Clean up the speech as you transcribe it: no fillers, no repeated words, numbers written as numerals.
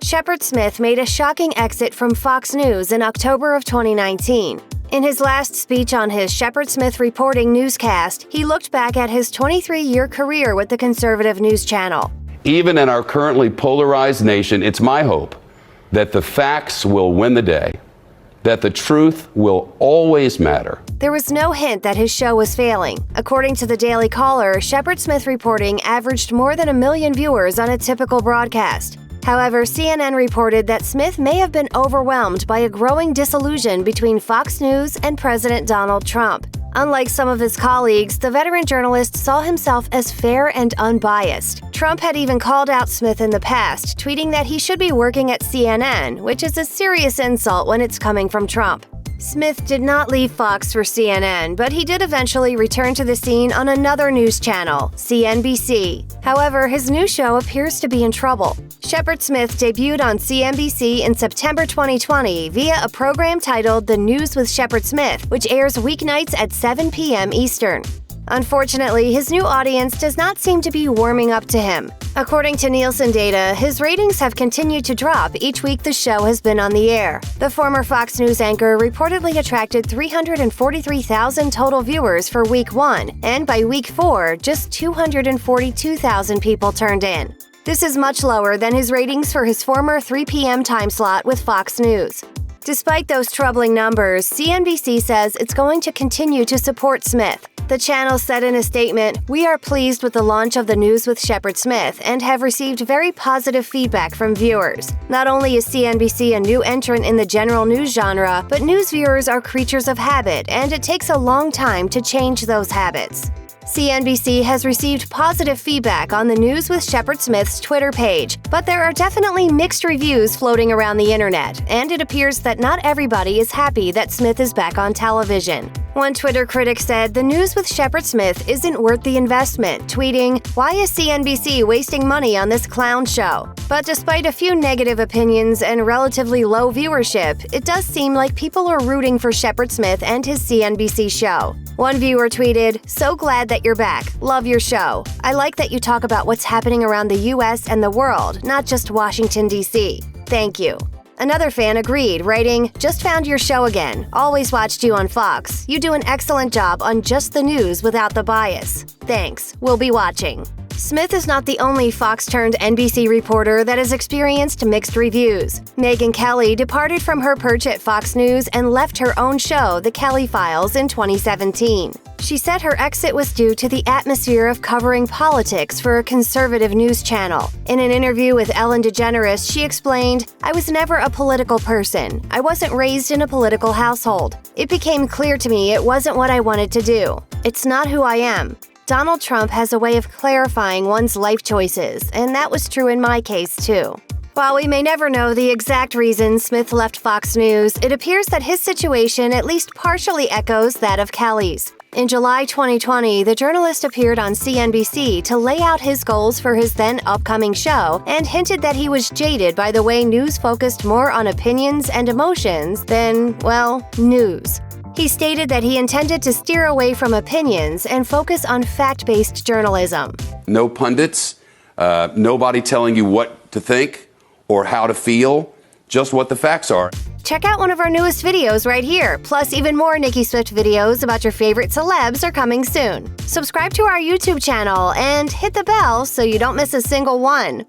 Shepard Smith made a shocking exit from Fox News in October of 2019. In his last speech on his Shepard Smith Reporting newscast, he looked back at his 23-year career with the conservative news channel. Even in our currently polarized nation, it's my hope that the facts will win the day, that the truth will always matter. There was no hint that his show was failing. According to the Daily Caller, Shepard Smith Reporting averaged more than 1 million viewers on a typical broadcast. However, CNN reported that Smith may have been overwhelmed by a growing disillusion between Fox News and President Donald Trump. Unlike some of his colleagues, the veteran journalist saw himself as fair and unbiased. Trump had even called out Smith in the past, tweeting that he should be working at CNN, which is a serious insult when it's coming from Trump. Smith did not leave Fox for CNN, but he did eventually return to the scene on another news channel, CNBC. However, his new show appears to be in trouble. Shepard Smith debuted on CNBC in September 2020 via a program titled The News with Shepard Smith, which airs weeknights at 7 p.m. Eastern. Unfortunately, his new audience does not seem to be warming up to him. According to Nielsen data, his ratings have continued to drop each week the show has been on the air. The former Fox News anchor reportedly attracted 343,000 total viewers for week 1, and by week 4, just 242,000 people turned in. This is much lower than his ratings for his former 3 p.m. time slot with Fox News. Despite those troubling numbers, CNBC says it's going to continue to support Smith. The channel said in a statement, "We are pleased with the launch of The News with Shepard Smith and have received very positive feedback from viewers. Not only is CNBC a new entrant in the general news genre, but news viewers are creatures of habit, and it takes a long time to change those habits." CNBC has received positive feedback on The News with Shepard Smith's Twitter page, but there are definitely mixed reviews floating around the internet, and it appears that not everybody is happy that Smith is back on television. One Twitter critic said The News with Shepard Smith isn't worth the investment, tweeting, "Why is CNBC wasting money on this clown show?" But despite a few negative opinions and relatively low viewership, it does seem like people are rooting for Shepard Smith and his CNBC show. One viewer tweeted, "So glad that you're back. Love your show. I like that you talk about what's happening around the US and the world, not just Washington, D.C. Thank you." Another fan agreed, writing, "Just found your show again. Always watched you on Fox. You do an excellent job on just the news without the bias. Thanks. We'll be watching." Smith is not the only Fox-turned-NBC reporter that has experienced mixed reviews. Megyn Kelly departed from her perch at Fox News and left her own show, The Kelly Files, in 2017. She said her exit was due to the atmosphere of covering politics for a conservative news channel. In an interview with Ellen DeGeneres, she explained, "I was never a political person. I wasn't raised in a political household. It became clear to me it wasn't what I wanted to do. It's not who I am." Donald Trump has a way of clarifying one's life choices, and that was true in my case, too. While we may never know the exact reason Smith left Fox News, it appears that his situation at least partially echoes that of Kelly's. In July 2020, the journalist appeared on CNBC to lay out his goals for his then upcoming show and hinted that he was jaded by the way news focused more on opinions and emotions than, well, news. He stated that he intended to steer away from opinions and focus on fact-based journalism. No pundits, nobody telling you what to think or how to feel, just what the facts are. Check out one of our newest videos right here. Plus, even more Nicki Swift videos about your favorite celebs are coming soon. Subscribe to our YouTube channel and hit the bell so you don't miss a single one.